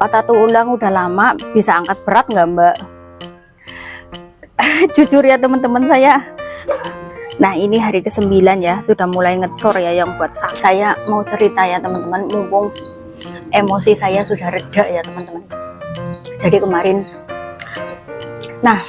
Patah tulang udah lama, bisa angkat berat nggak Mbak? Jujur ya teman-teman saya. Nah ini hari ke-9 ya, sudah mulai ngecor ya yang buat saya mau cerita ya teman-teman, mumpung emosi saya sudah reda ya teman-teman. Jadi kemarin, nah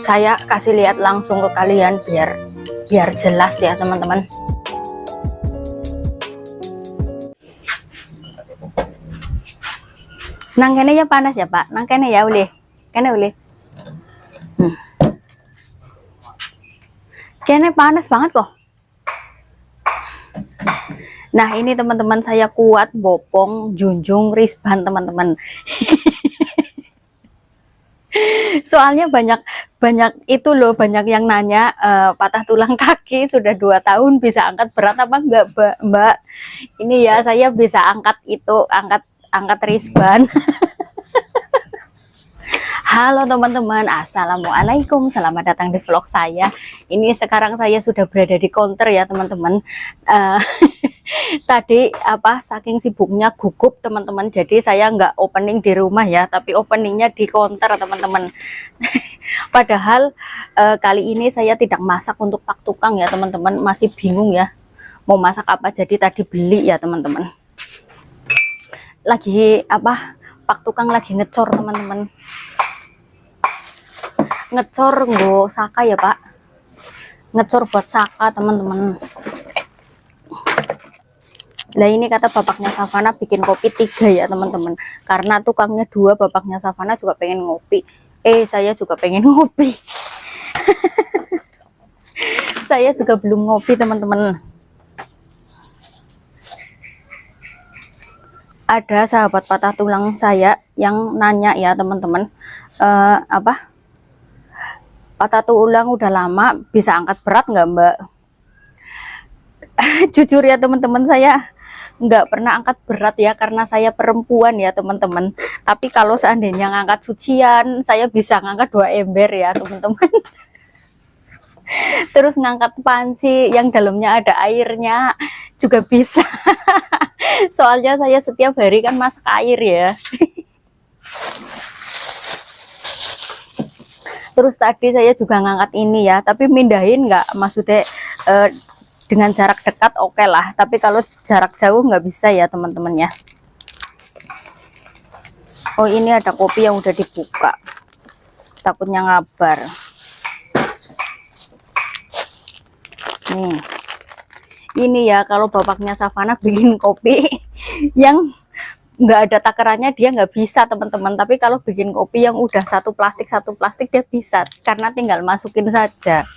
saya kasih lihat langsung ke kalian biar jelas ya teman-teman. Nang kene ya panas ya Pak, nang kene ya ulih, kene ulih. Kene panas banget kok. Nah ini teman-teman saya kuat bopong junjung risban teman-teman. Soalnya banyak itu loh, banyak yang nanya patah tulang kaki sudah 2 tahun bisa angkat berat apa enggak Mbak? Ini ya saya bisa angkat itu, angkat risban. Halo teman-teman, assalamualaikum, selamat datang di vlog saya. Ini sekarang saya sudah berada di counter ya teman-teman. Tadi saking sibuknya gugup teman-teman, jadi saya nggak opening di rumah ya, tapi openingnya di counter teman-teman. Padahal kali ini saya tidak masak untuk pak tukang ya teman-teman, masih bingung ya mau masak apa, jadi tadi beli ya teman-teman. Lagi pak tukang lagi ngecor teman-teman, ngecor nggo saka ya Pak, ngecor buat saka teman-teman. Nah ini kata bapaknya Savana bikin kopi 3 ya teman-teman, karena tukangnya 2, bapaknya Savana juga pengen ngopi, saya juga pengen ngopi. Saya juga belum ngopi teman-teman. Ada sahabat patah tulang saya yang nanya ya teman-teman, patah tulang udah lama, bisa angkat berat nggak Mbak? Jujur ya teman-teman, saya nggak pernah angkat berat ya, karena saya perempuan ya teman-teman. Tapi kalau seandainya ngangkat sucian, saya bisa ngangkat 2 ember ya teman-teman. Terus ngangkat panci yang dalamnya ada airnya juga bisa. Soalnya saya setiap hari kan masak air ya. Terus tadi saya juga ngangkat ini ya, tapi mindahin nggak, maksudnya dengan jarak dekat oke lah, tapi kalau jarak jauh nggak bisa ya teman-teman ya. Oh ini ada kopi yang udah dibuka, takutnya ngabar. Nih ini ya, kalau bapaknya Savana bikin kopi yang nggak ada takarannya dia nggak bisa teman-teman, tapi kalau bikin kopi yang udah satu plastik dia bisa, karena tinggal masukin saja.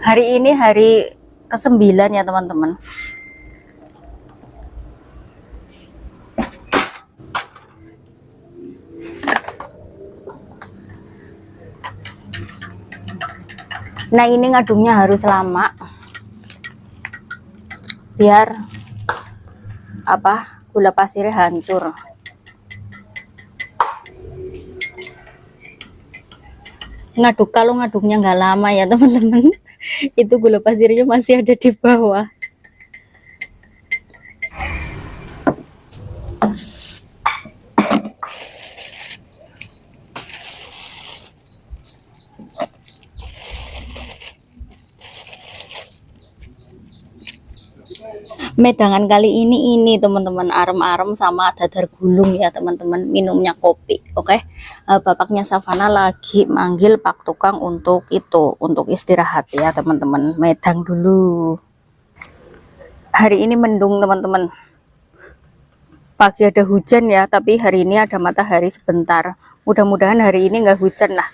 Hari ini hari ke-9 ya teman-teman. Nah ini ngaduknya harus lama biar gula pasirnya hancur. Kalau ngaduknya nggak lama ya teman-teman, itu gula pasirnya masih ada di bawah. Medangan kali ini teman-teman, arem-arem sama dadar gulung ya teman-teman, minumnya kopi. Oke. Bapaknya Savana lagi manggil pak tukang untuk istirahat ya teman-teman, medang dulu. Hari ini mendung teman-teman, pagi ada hujan ya, tapi hari ini ada matahari sebentar. Mudah-mudahan hari ini nggak hujan lah.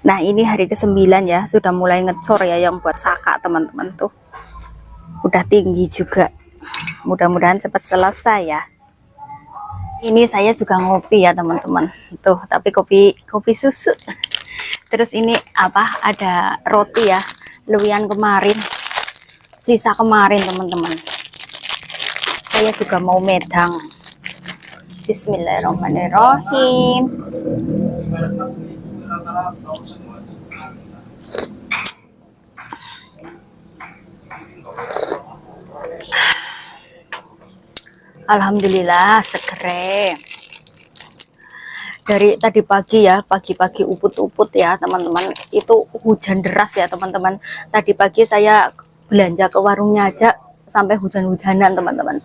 Nah ini hari ke-9 ya, sudah mulai ngecor ya yang buat saka teman-teman, tuh udah tinggi juga. Mudah-mudahan cepat selesai ya. Ini saya juga ngopi ya teman-teman, tuh tapi kopi susu. Terus ini ada roti ya, luwian kemarin, sisa kemarin teman-teman. Saya juga mau medang Bismillahirrahmanirrahim. Alhamdulillah segera. Dari tadi pagi ya, pagi-pagi uput-uput ya teman-teman, itu hujan deras ya teman-teman. Tadi pagi saya belanja ke warungnya aja sampai hujan-hujanan teman-teman.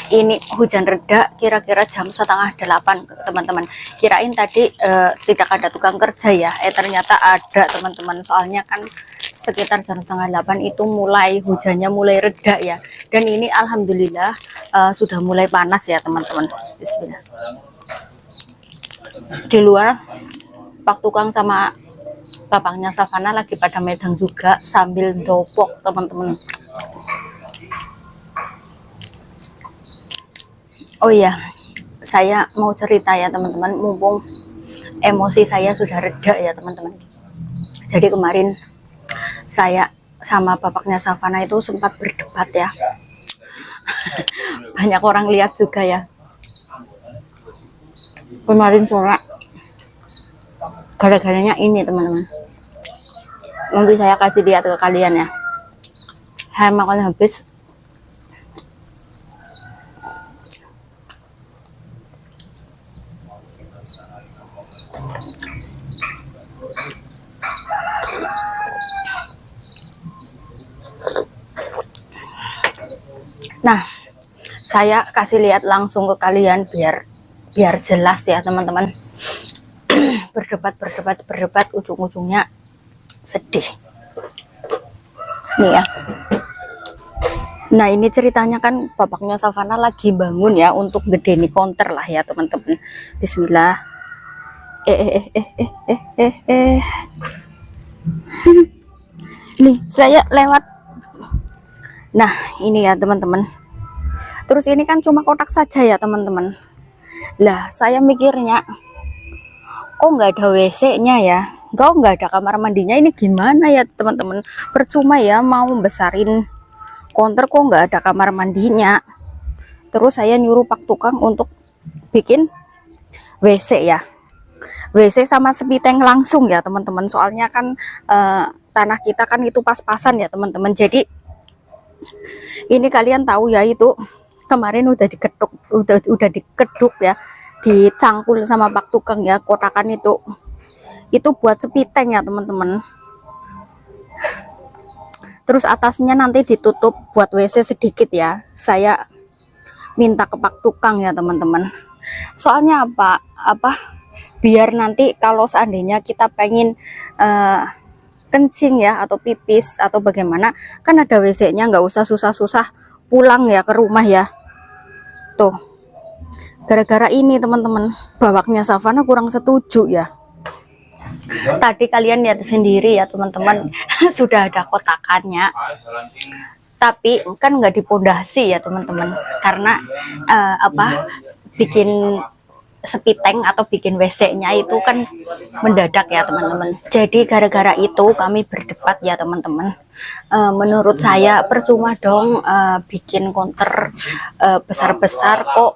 Ini hujan reda kira-kira jam 7:30 teman-teman. Kirain tadi tidak ada tukang kerja ya, ternyata ada teman-teman. Soalnya kan sekitar jam 7:30 itu mulai hujannya mulai reda ya. Dan ini alhamdulillah sudah mulai panas ya teman-teman. Bismillah. Di luar Pak Tukang sama bapaknya Savana lagi pada medang juga sambil dopok teman-teman. Oh iya, saya mau cerita ya teman-teman, mumpung emosi saya sudah reda ya teman-teman. Jadi kemarin saya sama bapaknya Savana itu sempat berdebat ya. Banyak orang lihat juga ya. Kemarin sore gara-garanya ini teman-teman, nanti saya kasih lihat ke kalian ya. Saya makan habis nah, saya kasih lihat langsung ke kalian biar jelas ya teman-teman. berdebat ujung-ujungnya sedih nih ya. Nah ini ceritanya kan bapaknya Savana lagi bangun ya untuk gedeni konter lah ya teman-teman. Bismillah. Nih saya lewat. Nah ini ya teman-teman, terus ini kan cuma kotak saja ya teman-teman. Lah saya mikirnya kok nggak ada WC-nya ya, nggak ada kamar mandinya, ini gimana ya teman-teman. Percuma ya mau besarin konter kok nggak ada kamar mandinya. Terus saya nyuruh Pak Tukang untuk bikin WC ya, WC sama sepiteng langsung ya teman-teman. Soalnya kan tanah kita kan itu pas-pasan ya teman-teman. Jadi ini kalian tahu ya, itu kemarin udah diketuk, udah dikeduk ya, dicangkul sama Pak Tukang ya kotakan itu buat sepiteng ya teman-teman. Terus atasnya nanti ditutup buat WC sedikit ya. Saya minta ke Pak Tukang ya teman-teman. Soalnya apa biar nanti kalau seandainya kita pengen kencing ya atau pipis atau bagaimana, kan ada WC-nya, nggak usah susah-susah pulang ya ke rumah ya. Tuh, gara-gara ini teman-teman, bapaknya Savana kurang setuju ya. Tadi kalian lihat sendiri ya teman-teman, sudah ada kotakannya, tapi kan nggak dipondasi ya teman-teman, karena bikin sepiteng atau bikin WC-nya itu kan mendadak ya teman-teman. Jadi gara-gara itu kami berdebat ya teman-teman. Menurut saya percuma dong bikin konter besar-besar kok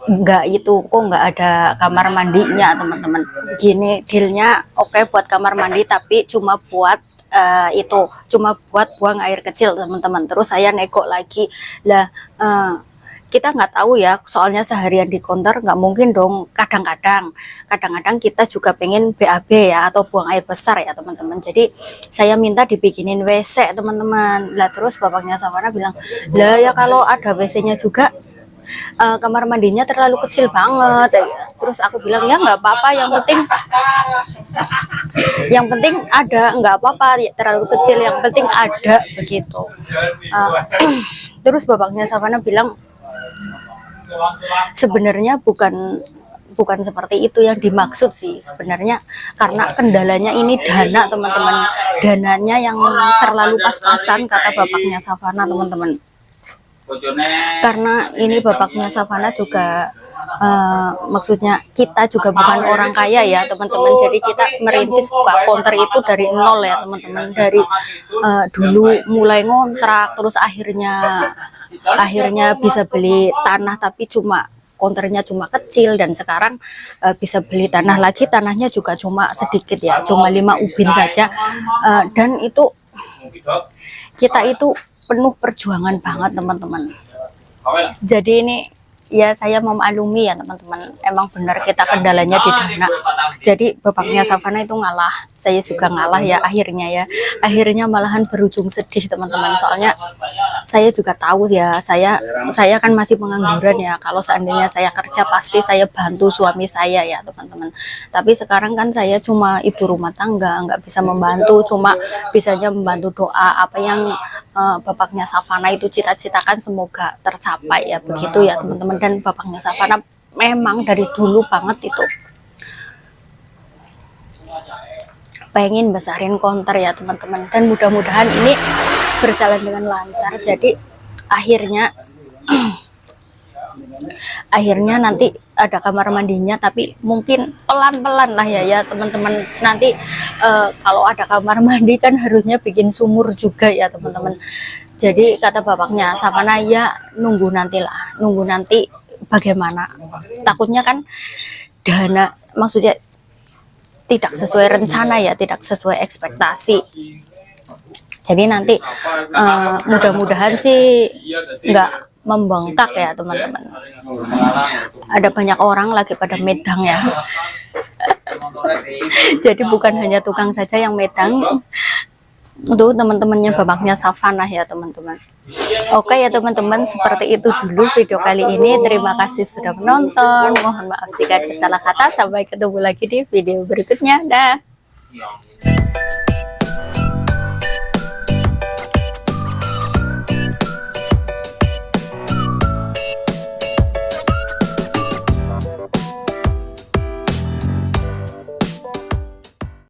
nggak ada kamar mandinya teman-teman. Gini dealnya, oke buat kamar mandi tapi cuma buat cuma buat buang air kecil teman-teman. Terus saya nego lagi lah, kita nggak tahu ya, soalnya seharian di konter nggak mungkin dong, kadang-kadang kita juga pengen BAB ya atau buang air besar ya teman-teman. Jadi saya minta dibikinin WC teman-teman. Lah terus bapaknya Savana bilang, lah ya kalau ada WC-nya juga kamar mandinya terlalu kecil banget. Terus aku bilang ya nggak apa-apa, yang penting ada, nggak apa-apa ya, terlalu kecil yang penting ada begitu. Terus bapaknya Savana bilang sebenarnya bukan seperti itu yang dimaksud sih sebenarnya, karena kendalanya ini dana teman-teman, dananya yang terlalu pas-pasan kata bapaknya Savana teman-teman. Karena ini bapaknya Savana juga maksudnya kita juga bukan orang kaya ya teman-teman. Jadi kita merintis konter itu dari nol ya teman-teman, dari dulu mulai ngontrak terus akhirnya akhirnya bisa beli tanah tapi cuma konternya cuma kecil, dan sekarang bisa beli tanah lagi, tanahnya juga cuma sedikit ya, cuma 5 ubin saja. Dan itu kita itu penuh perjuangan banget teman-teman. Jadi ini ya saya memaklumi ya teman-teman, emang benar kita kendalanya di dana. Jadi bapaknya Savana itu ngalah, saya juga ngalah ya akhirnya malahan berujung sedih teman-teman. Soalnya saya juga tahu ya, saya kan masih pengangguran ya, kalau seandainya saya kerja pasti saya bantu suami saya ya teman-teman. Tapi sekarang kan saya cuma ibu rumah tangga, nggak bisa membantu, cuma bisanya membantu doa apa yang bapaknya Savana itu cita-citakan semoga tercapai ya, begitu ya teman-teman. Dan bapaknya Savana memang dari dulu banget itu pengen besarin konter ya teman-teman, dan mudah-mudahan ini berjalan dengan lancar. Jadi akhirnya nanti ada kamar mandinya, tapi mungkin pelan-pelan lah ya teman-teman. Nanti kalau ada kamar mandi kan harusnya bikin sumur juga ya teman-teman. Jadi kata bapaknya Savana ya nunggu nanti bagaimana, takutnya kan dana maksudnya tidak sesuai rencana ya, tidak sesuai ekspektasi. Jadi nanti mudah-mudahan sih nggak membengkak ya teman-teman. Ada banyak orang lagi pada medang ya. Jadi bukan hanya tukang saja yang medang, untuk teman-temannya bapaknya Savana ya teman-teman. Oke ya teman-teman, seperti itu dulu video kali ini. Terima kasih sudah menonton, mohon maaf jika ada salah kata. Sampai ketemu lagi di video berikutnya, dah.